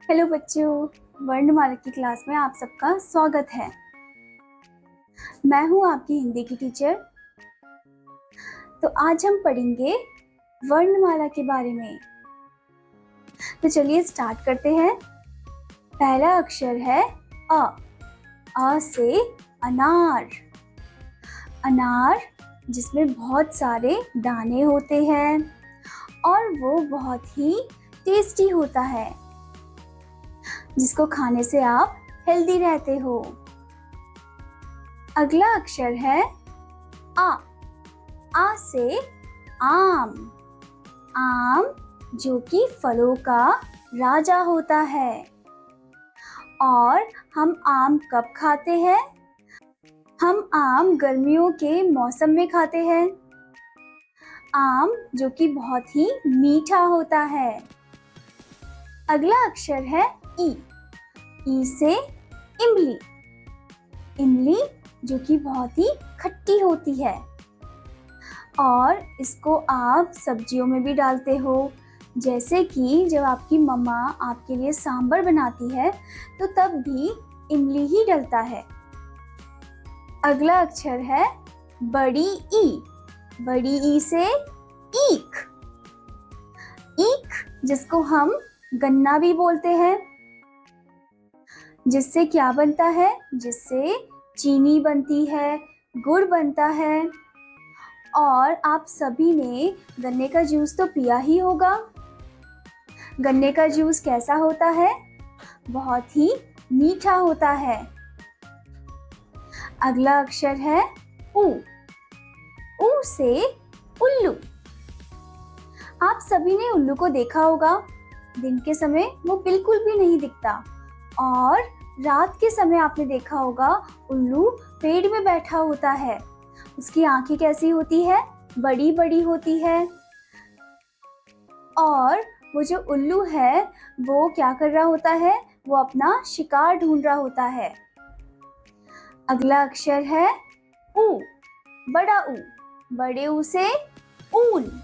Hello बच्चों, वर्णमाला की क्लास में आप सबका स्वागत है। मैं हूं आपकी हिंदी की टीचर। तो आज हम पढ़ेंगे वर्णमाला के बारे में। तो चलिए स्टार्ट करते हैं। पहला अक्षर है अ। अ से अनार। अनार जिसमें बहुत सारे दाने होते हैं और वो बहुत ही टेस्टी होता है, जिसको खाने से आप हेल्दी रहते हो। अगला अक्षर है आ। आ से आम। आम जो कि फलों का राजा होता है। और हम आम कब खाते हैं? हम आम गर्मियों के मौसम में खाते हैं। आम जो कि बहुत ही मीठा होता है। अगला अक्षर है ई। ई से इमली। इमली जो कि बहुत ही खट्टी होती है और इसको आप सब्जियों में भी डालते हो, जैसे कि जब आपकी मम्मा आपके लिए सांभर बनाती है तो तब भी इमली ही डलता है। अगला अक्षर है बड़ी ई। बड़ी ई से ईख। ईख जिसको हम गन्ना भी बोलते हैं, जिससे क्या बनता है? जिससे चीनी बनती है, गुड़ बनता है। और आप सभी ने गन्ने का जूस तो पिया ही होगा। गन्ने का जूस कैसा होता है? बहुत ही मीठा होता है। अगला अक्षर है ऊ। ऊ से उल्लू। आप सभी ने उल्लू को देखा होगा। दिन के समय वो बिल्कुल भी नहीं दिखता और रात के समय आपने देखा होगा उल्लू पेड़ में बैठा होता है। उसकी आंखें कैसी होती है? बड़ी बड़ी होती है। और वो जो उल्लू है वो क्या कर रहा होता है? वो अपना शिकार ढूंढ रहा होता है। अगला अक्षर है ऊ। बड़ा ऊ। बड़े ऊ से ऊन।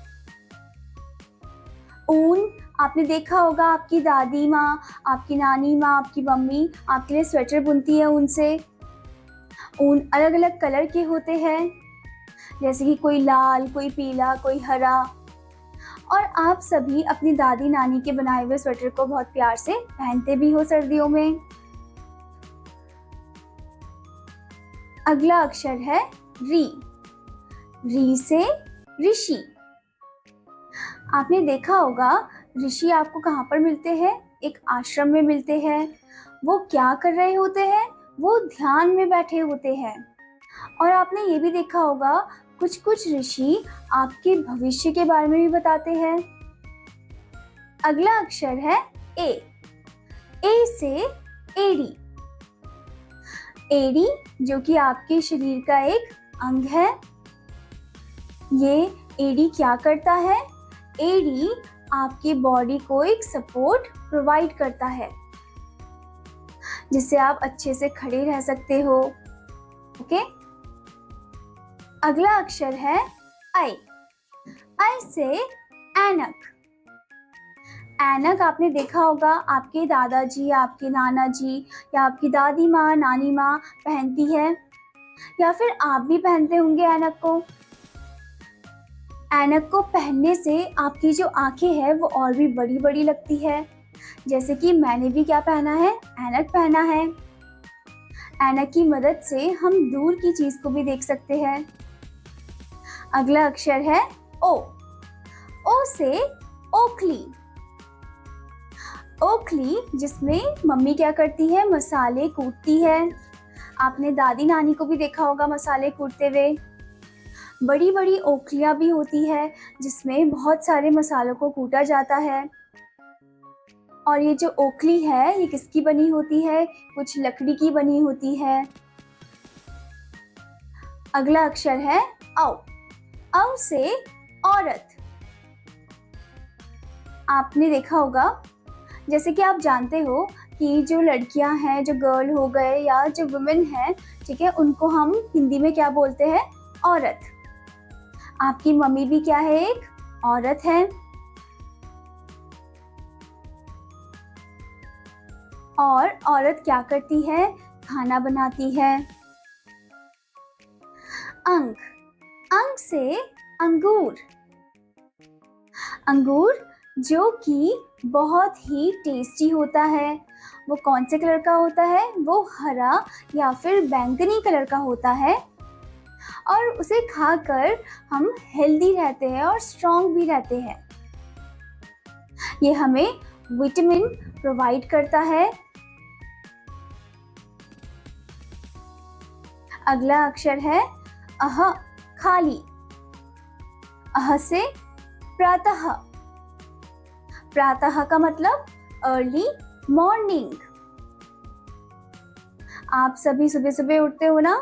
ऊन आपने देखा होगा, आपकी दादी माँ, आपकी नानी माँ, आपकी मम्मी आपके लिए स्वेटर बुनती है ऊन से। ऊन अलग अलग कलर के होते हैं, जैसे कि कोई लाल, कोई पीला, कोई हरा। और आप सभी अपनी दादी नानी के बनाए हुए स्वेटर को बहुत प्यार से पहनते भी हो सर्दियों में। अगला अक्षर है री। री से ऋषि। आपने देखा होगा ऋषि आपको कहाँ पर मिलते हैं? एक आश्रम में मिलते हैं। वो क्या कर रहे होते हैं? वो ध्यान में बैठे होते हैं। और आपने ये भी देखा होगा कुछ कुछ ऋषि आपके भविष्य के बारे में भी बताते हैं। अगला अक्षर है ए। ए से एड़ी। एड़ी जो कि आपके शरीर का एक अंग है। ये एड़ी क्या करता है? एड़ी आपकी बॉडी को एक सपोर्ट प्रोवाइड करता है, जिससे आप अच्छे से खड़े रह सकते हो। ओके। अगला अक्षर है आई। आई से ऐनक। ऐनक आपने देखा होगा आपके दादाजी, आपके नाना जी या आपकी दादी माँ, नानी माँ पहनती है, या फिर आप भी पहनते होंगे ऐनक को। ऐनक को पहनने से आपकी जो आंखें हैं वो और भी बड़ी बड़ी लगती है, जैसे कि मैंने भी क्या पहना है? ऐनक पहना है। ऐनक की मदद से हम दूर की चीज को भी देख सकते हैं। अगला अक्षर है ओ। ओ से ओखली। ओखली जिसमें मम्मी क्या करती है? मसाले कूटती है। आपने दादी नानी को भी देखा होगा मसाले कूटते हुए। बड़ी बड़ी ओखलियां भी होती है जिसमें बहुत सारे मसालों को कूटा जाता है। और ये जो ओखली है ये किसकी बनी होती है? कुछ लकड़ी की बनी होती है। अगला अक्षर है औ। औ से औरत। आपने देखा होगा, जैसे कि आप जानते हो कि जो लड़कियां हैं, जो गर्ल हो गए या जो वुमेन है, ठीक है, उनको हम हिंदी में क्या बोलते हैं? औरत। आपकी मम्मी भी क्या है? एक औरत है। और औरत क्या करती है? खाना बनाती है। अंक, अंक से अंगूर। अंगूर जो कि बहुत ही टेस्टी होता है। वो कौन से कलर का होता है? वो हरा या फिर बैंगनी कलर का होता है और उसे खाकर हम हेल्दी रहते हैं और स्ट्रॉन्ग भी रहते हैं। ये हमें विटामिन प्रोवाइड करता है। अगला अक्षर है अह, खाली। अह से प्रातः। प्रातः का मतलब अर्ली मॉर्निंग। आप सभी सुबह सुबह उठते हो ना,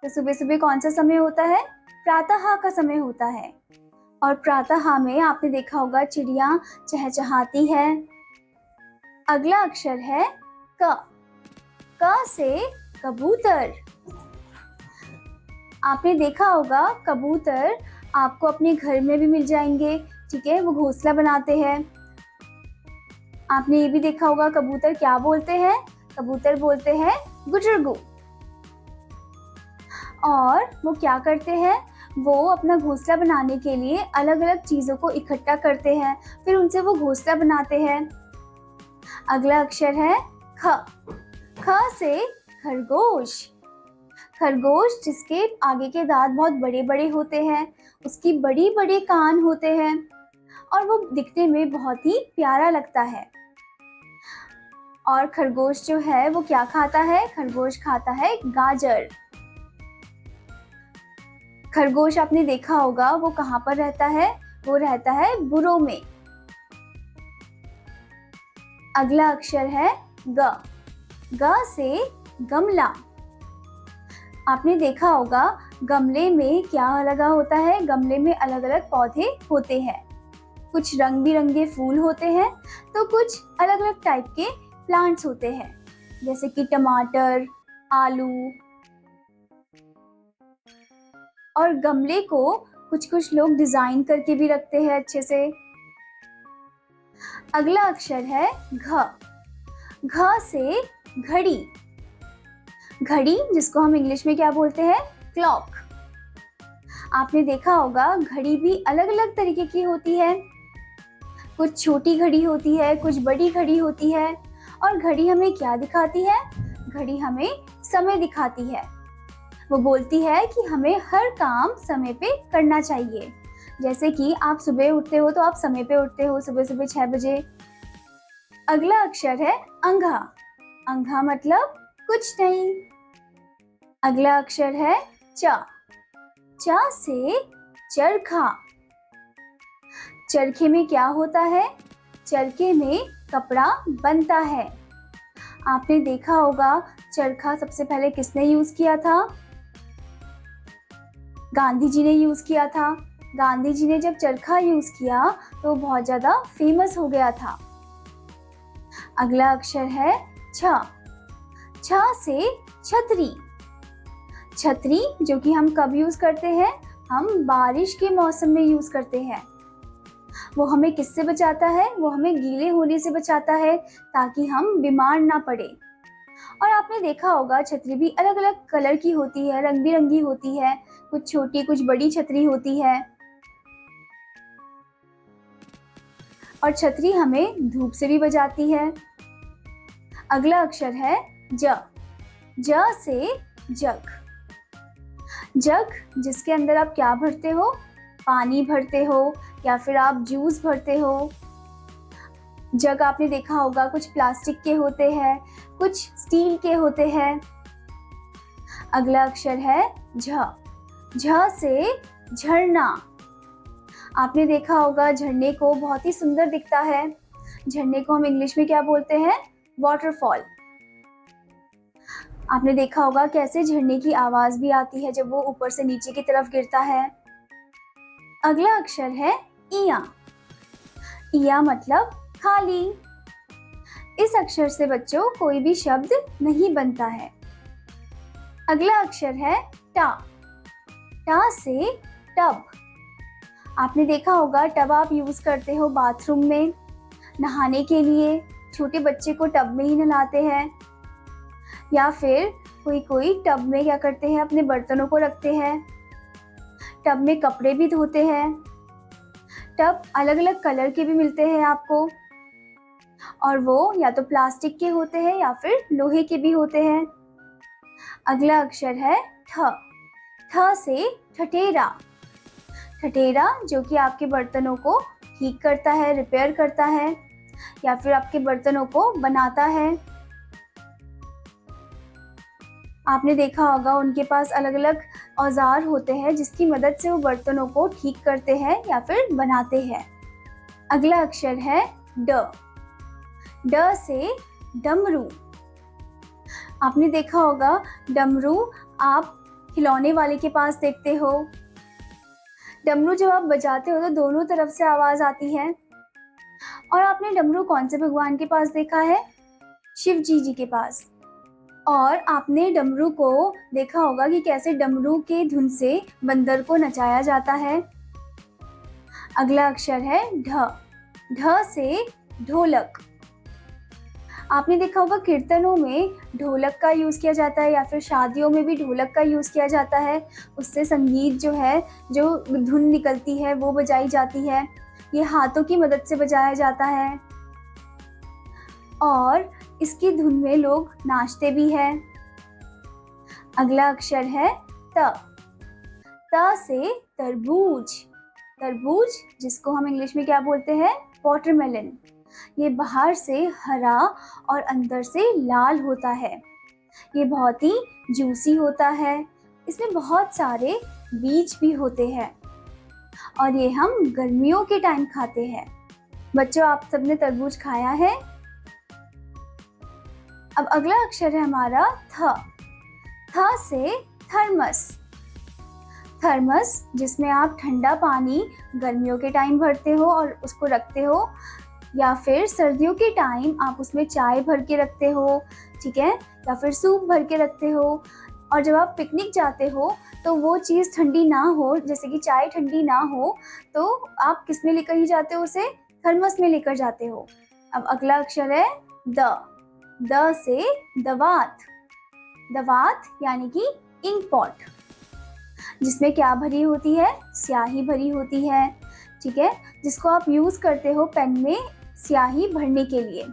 तो सुबह सुबह कौन सा समय होता है? प्रातः का समय होता है। और प्रातः में आपने देखा होगा चिड़िया चहचहाती है। अगला अक्षर है क। क से कबूतर। आपने देखा होगा कबूतर आपको अपने घर में भी मिल जाएंगे, ठीक है? वो घोंसला बनाते हैं। आपने ये भी देखा होगा कबूतर क्या बोलते हैं? कबूतर बोलते हैं गुटरगू। और वो क्या करते हैं? वो अपना घोंसला बनाने के लिए अलग अलग चीजों को इकट्ठा करते हैं, फिर उनसे वो घोंसला बनाते हैं। अगला अक्षर है ख। ख से खरगोश। खरगोश जिसके आगे के दांत बहुत बड़े बड़े होते हैं, उसकी बड़ी बड़ी कान होते हैं और वो दिखने में बहुत ही प्यारा लगता है। और खरगोश जो है वो क्या खाता है? खरगोश खाता है गाजर। खरगोश आपने देखा होगा वो कहाँ पर रहता है? वो रहता है बुरों में। अगला अक्षर है ग। ग से गमला। आपने देखा होगा गमले में क्या लगा होता है? गमले में अलग अलग पौधे होते हैं। कुछ रंग बिरंगे फूल होते हैं तो कुछ अलग अलग टाइप के प्लांट्स होते हैं, जैसे कि टमाटर, आलू। और गमले को कुछ कुछ लोग डिजाइन करके भी रखते हैं अच्छे से। अगला अक्षर है घ। घ से घड़ी। घड़ी जिसको हम इंग्लिश में क्या बोलते हैं? क्लॉक। आपने देखा होगा घड़ी भी अलग अलग तरीके की होती है। कुछ छोटी घड़ी होती है, कुछ बड़ी घड़ी होती है। और घड़ी हमें क्या दिखाती है? घड़ी हमें समय दिखाती है। वो बोलती है कि हमें हर काम समय पे करना चाहिए। जैसे कि आप सुबह उठते हो तो आप समय पे उठते हो, सुबह सुबह 6 बजे। अगला अक्षर है अंघा। अंघा मतलब कुछ नहीं। अगला अक्षर है च। च से चरखा। चरखे में क्या होता है? चरखे में कपड़ा बनता है। आपने देखा होगा चरखा सबसे पहले किसने यूज किया था? गांधी जी ने यूज किया था। गांधी जी ने जब चरखा यूज किया तो बहुत ज्यादा फेमस हो गया था। अगला अक्षर है छ। छ से छतरी। छतरी जो कि हम कब यूज करते हैं? हम बारिश के मौसम में यूज करते हैं। वो हमें किससे बचाता है? वो हमें गीले होने से बचाता है ताकि हम बीमार ना पड़े। और आपने देखा होगा छतरी भी अलग अलग कलर की होती है, रंग बिरंगी होती है। कुछ छोटी कुछ बड़ी छतरी होती है। और छतरी हमें धूप से भी बचाती है। अगला अक्षर है ज। ज से जग। जग जिसके अंदर आप क्या भरते हो? पानी भरते हो या फिर आप जूस भरते हो। जग आपने देखा होगा कुछ प्लास्टिक के होते हैं, कुछ स्टील के होते हैं। अगला अक्षर है झ। झ से झरना। आपने देखा होगा झरने को बहुत ही सुंदर दिखता है। झरने को हम इंग्लिश में क्या बोलते हैं? वाटरफॉल। आपने देखा होगा कैसे झरने की आवाज भी आती है जब वो ऊपर से नीचे की तरफ गिरता है। अगला अक्षर है इया। इया मतलब खाली। इस अक्षर से बच्चों कोई भी शब्द नहीं बनता है। अगला अक्षर है टा। टा से टब। आपने देखा होगा टब आप यूज करते हो बाथरूम में, नहाने के लिए, छोटे बच्चे को टब में ही नहलाते हैं, या फिर कोई टब में क्या करते हैं, अपने बर्तनों को रखते हैं, टब में कपड़े भी धोते हैं। टब अलग अलग कलर के भी मिलते हैं आपको, और वो या तो प्लास्टिक के होते हैं या फिर लोहे के भी होते हैं। अगला अक्षर है ठ। ठ से ठठेरा। ठठेरा जो कि आपके बर्तनों को ठीक करता है, रिपेयर करता है, या फिर आपके बर्तनों को बनाता है। आपने देखा होगा उनके पास अलग अलग औजार होते हैं जिसकी मदद से वो बर्तनों को ठीक करते हैं या फिर बनाते हैं। अगला अक्षर है ड। ड से डमरू। आपने देखा होगा डमरू आप खिलौने वाले के पास देखते हो। डमरू जब आप बजाते हो तो दोनों तरफ से आवाज आती है। और आपने डमरू कौन से भगवान के पास देखा है? शिव जी के पास। और आपने डमरू को देखा होगा कि कैसे डमरू के धुन से बंदर को नचाया जाता है। अगला अक्षर है ढ। ढ से ढोलक। आपने देखा होगा कीर्तनों में ढोलक का यूज़ किया जाता है, या फिर शादियों में भी ढोलक का यूज़ किया जाता है। उससे संगीत जो है, जो धुन निकलती है वो बजाई जाती है। ये हाथों की मदद से बजाया जाता है और इसकी धुन में लोग नाचते भी हैं। अगला अक्षर है त। त से तरबूज। तरबूज जिसको हम इंग्लिश में क्या बोलते हैं? वाटरमेलन। ये बाहर से हरा और अंदर से लाल होता है। ये बहुत ही जूसी होता है। इसमें बहुत सारे बीज भी होते हैं और ये हम गर्मियों के टाइम खाते हैं। बच्चों, आप सबने तरबूज खाया है? अब अगला अक्षर है हमारा थ। थ से थर्मस। थर्मस जिसमें आप ठंडा पानी गर्मियों के टाइम भरते हो और उसको रखते हो, या फिर सर्दियों के टाइम आप उसमें चाय भर के रखते हो, ठीक है, या फिर सूप भर के रखते हो। और जब आप पिकनिक जाते हो तो वो चीज़ ठंडी ना हो, जैसे कि चाय ठंडी ना हो, तो आप किस में लेकर ही जाते हो? उसे थर्मस में लेकर जाते हो। अब अगला अक्षर है द। द से दवात। दवात यानी कि इंक पॉट, जिसमें क्या भरी होती है? स्याही भरी होती है, ठीक है, जिसको आप यूज़ करते हो पेन में स्याही भरने के लिए,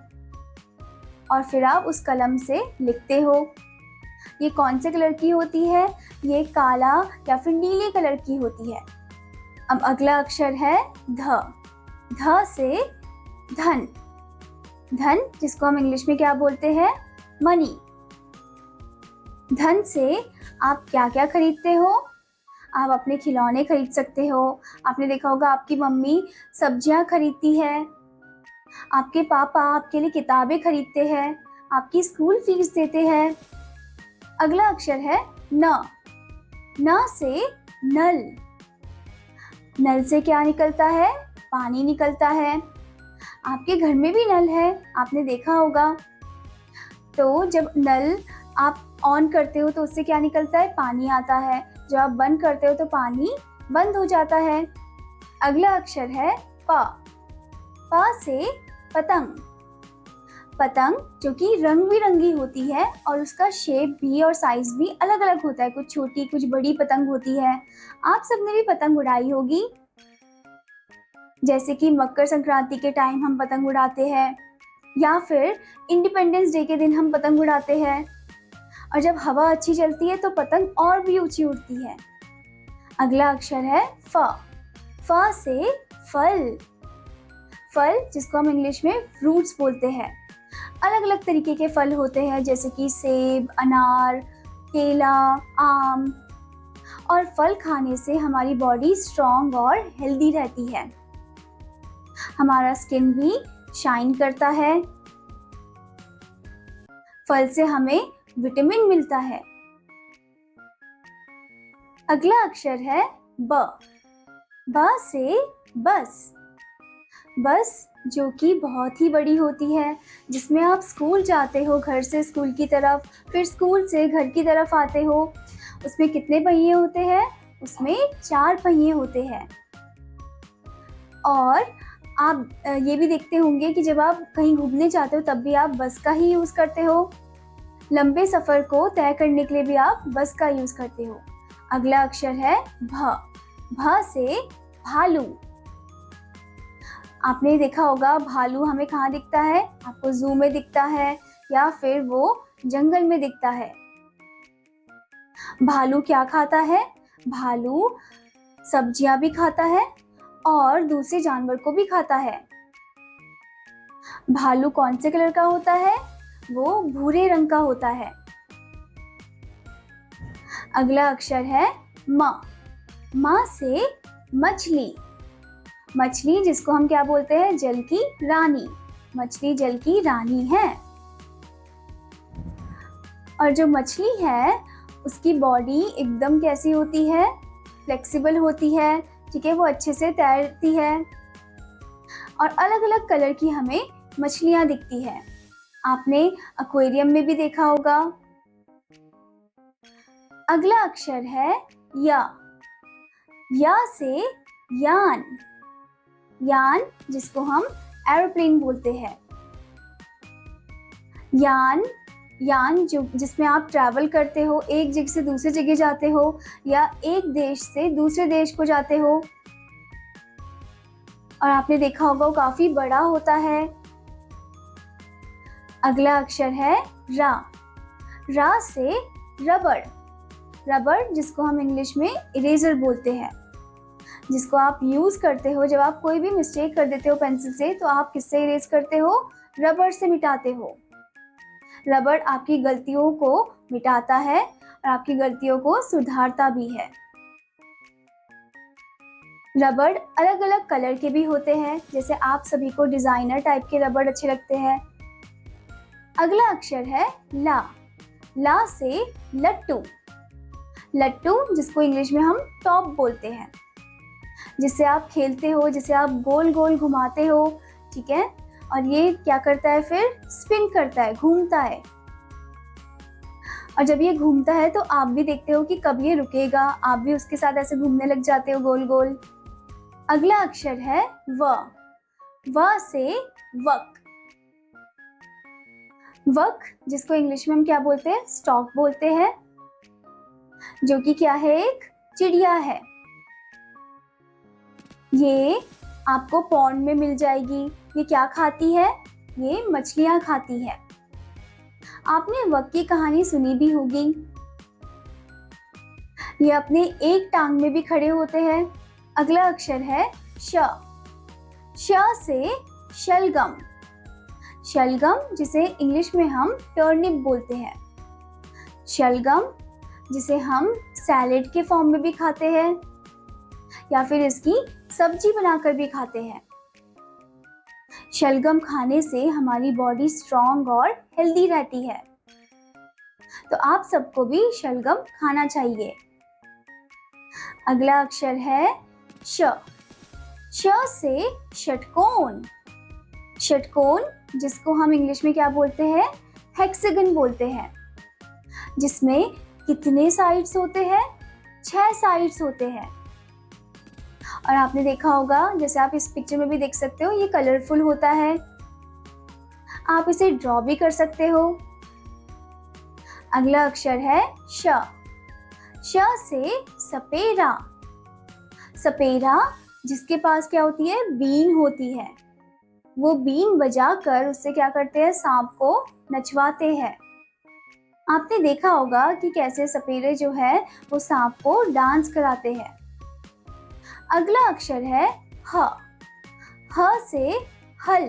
और फिर आप उस कलम से लिखते हो। ये कौन से कलर की होती है? ये काला या फिर नीले कलर की होती है। अब अगला अक्षर है ध। ध से धन। धन जिसको हम इंग्लिश में क्या बोलते हैं? मनी। धन से आप क्या क्या खरीदते हो? आप अपने खिलौने खरीद सकते हो। आपने देखा होगा आपकी मम्मी सब्जियां खरीदती है, आपके पापा आपके लिए किताबें खरीदते हैं, आपकी स्कूल फीस देते हैं। अगला अक्षर है न। न से नल। नल से क्या निकलता है? पानी निकलता है। आपके घर में भी नल है, आपने देखा होगा। तो जब नल आप ऑन करते हो तो उससे क्या निकलता है? पानी आता है। जब आप बंद करते हो तो पानी बंद हो जाता है। अगला अक्षर है प। प से पतंग। पतंग जो कि रंग बिरंगी होती है और उसका शेप भी और साइज भी अलग अलग होता है। कुछ छोटी कुछ बड़ी पतंग होती है। आप सबने भी पतंग उड़ाई होगी, जैसे कि मकर संक्रांति के टाइम हम पतंग उड़ाते हैं, या फिर इंडिपेंडेंस डे के दिन हम पतंग उड़ाते हैं। और जब हवा अच्छी चलती है तो पतंग और भी ऊंची उड़ती है। अगला अक्षर है फ। फ से फल। फल जिसको हम इंग्लिश में फ्रूट्स बोलते हैं। अलग अलग तरीके के फल होते हैं, जैसे कि सेब, अनार, केला, आम। और फल खाने से हमारी बॉडी स्ट्रॉन्ग और हेल्दी रहती है। हमारा स्किन भी शाइन करता है। फल से हमें विटामिन मिलता है। अगला अक्षर है ब। ब से बस। बस जो कि बहुत ही बड़ी होती है, जिसमें आप स्कूल जाते हो, घर से स्कूल की तरफ, फिर स्कूल से घर की तरफ आते हो। उसमें कितने पहिए होते हैं? उसमें 4 पहिए होते हैं। और आप ये भी देखते होंगे कि जब आप कहीं घूमने जाते हो तब भी आप बस का ही यूज़ करते हो। लंबे सफ़र को तय करने के लिए भी आप बस का यूज़ करते हो। अगला अक्षर है भ। भ से भालू। आपने देखा होगा भालू हमें कहाँ दिखता है? आपको ज़ू में दिखता है या फिर वो जंगल में दिखता है। भालू क्या खाता है? भालू सब्जियां भी खाता है और दूसरे जानवर को भी खाता है। भालू कौन से कलर का होता है? वो भूरे रंग का होता है। अगला अक्षर है म। म से मछली। मछली जिसको हम क्या बोलते हैं? जल की रानी। मछली जल की रानी है। और जो मछली है उसकी बॉडी एकदम कैसी होती है? फ्लेक्सिबल होती है, ठीक है, वो अच्छे से तैरती है और अलग अलग कलर की हमें मछलियां दिखती है। आपने एक्वेरियम में भी देखा होगा। अगला अक्षर है या। या से यान। यान जिसको हम एरोप्लेन बोलते हैं। यान यान जो जिसमें आप ट्रैवल करते हो, एक जगह से दूसरी जगह जाते हो या एक देश से दूसरे देश को जाते हो। और आपने देखा होगा वो काफी बड़ा होता है। अगला अक्षर है रा। रा से रबड़। रबड़ जिसको हम इंग्लिश में इरेजर बोलते हैं, जिसको आप यूज करते हो जब आप कोई भी मिस्टेक कर देते हो पेंसिल से, तो आप किससे इरेज करते हो? रबड़ से मिटाते हो। रबड़ आपकी गलतियों को मिटाता है और आपकी गलतियों को सुधारता भी है। रबड़ अलग अलग कलर के भी होते हैं, जैसे आप सभी को डिजाइनर टाइप के रबड़ अच्छे लगते हैं। अगला अक्षर है ला। ला से लट्टू। लट्टू जिसको इंग्लिश में हम टॉप बोलते हैं, जिससे आप खेलते हो, जिसे आप गोल गोल घुमाते हो, ठीक है, और ये क्या करता है? फिर स्पिन करता है, घूमता है। और जब ये घूमता है तो आप भी देखते हो कि कब ये रुकेगा, आप भी उसके साथ ऐसे घूमने लग जाते हो गोल गोल। अगला अक्षर है व। व से वक। वक जिसको इंग्लिश में हम क्या बोलते हैं? स्टॉक बोलते हैं, जो कि क्या है? एक चिड़िया है। ये आपको पॉन्ड में मिल जाएगी। ये क्या खाती है? ये मछलियां खाती है। आपने वक की कहानी सुनी भी होगी। ये अपने एक टांग में भी खड़े होते हैं। अगला अक्षर है श। श से शलगम। शलगम जिसे इंग्लिश में हम टर्निप बोलते हैं। शलगम जिसे हम सैलेड के फॉर्म में भी खाते हैं या फिर इसकी सब्जी बनाकर भी खाते हैं। शलगम खाने से हमारी बॉडी स्ट्रॉन्ग और हेल्दी रहती है, तो आप सबको भी शलगम खाना चाहिए। अगला अक्षर है श। श से षटकोण। षटकोण जिसको हम इंग्लिश में क्या बोलते हैं? हेक्सागन बोलते हैं, जिसमें कितने साइड्स होते हैं? 6 साइड्स होते हैं। और आपने देखा होगा, जैसे आप इस पिक्चर में भी देख सकते हो, ये कलरफुल होता है। आप इसे ड्रॉ भी कर सकते हो। अगला अक्षर है श। श से सपेरा। सपेरा जिसके पास क्या होती है? बीन होती है। वो बीन बजाकर उससे क्या करते हैं? सांप को नचवाते हैं। आपने देखा होगा कि कैसे सपेरे जो है वो सांप को डांस कराते हैं। अगला अक्षर है ह। ह से हल।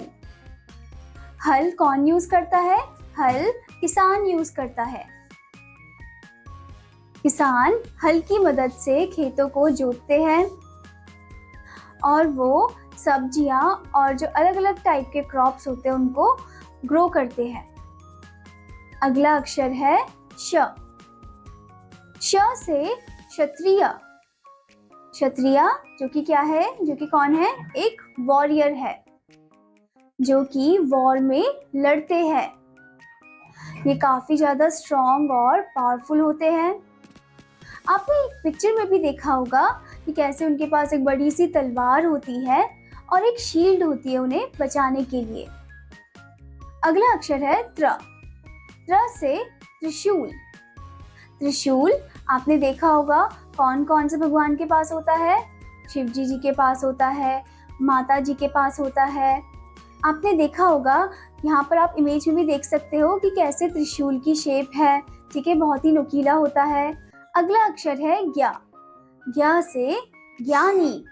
हल कौन यूज करता है? हल किसान यूज करता है। किसान हल की मदद से खेतों को जोतते हैं और वो सब्जियां और जो अलग अलग टाइप के क्रॉप्स होते हैं उनको ग्रो करते हैं। अगला अक्षर है श। श से क्षत्रिय। क्षत्रिय जो कि क्या है? जो कि कौन है? एक वॉरियर है, जो कि वॉर में लड़ते हैं। ये काफी ज्यादा स्ट्रॉन्ग और पावरफुल होते हैं। आपने एक पिक्चर में भी देखा होगा कि कैसे उनके पास एक बड़ी सी तलवार होती है और एक शील्ड होती है उन्हें बचाने के लिए। अगला अक्षर है त्र। त्र से त्रिशूल। त्रिशूल आपने देखा होगा कौन कौन से भगवान के पास होता है? शिव जी के पास होता है, माता जी के पास होता है। आपने देखा होगा, यहाँ पर आप इमेज में भी देख सकते हो कि कैसे त्रिशूल की शेप है, ठीक है, बहुत ही नुकीला होता है। अगला अक्षर है ज्ञा। ज्ञा से ज्ञानी।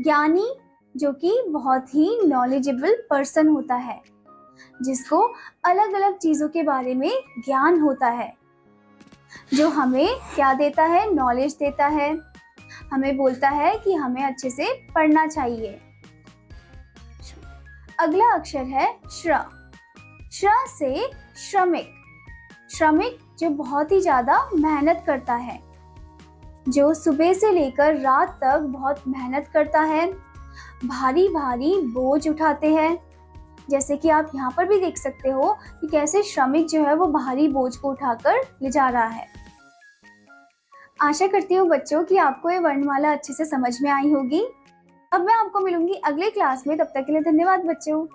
ज्ञानी जो कि बहुत ही नॉलेजेबल पर्सन होता है, जिसको अलग अलग चीजों के बारे में ज्ञान होता है, जो हमें क्या देता है? नॉलेज देता है, हमें बोलता है कि हमें अच्छे से पढ़ना चाहिए। अगला अक्षर है श्र। श्र से श्रमिक। श्रमिक जो बहुत ही ज्यादा मेहनत करता है, जो सुबह से लेकर रात तक बहुत मेहनत करता है, भारी भारी बोझ उठाते हैं। जैसे कि आप यहाँ पर भी देख सकते हो कि कैसे श्रमिक जो है वो भारी बोझ को उठाकर ले जा रहा है। आशा करती हूँ बच्चों कि आपको ये वर्णमाला अच्छे से समझ में आई होगी। अब मैं आपको मिलूंगी अगले क्लास में, तब तक के लिए धन्यवाद बच्चों।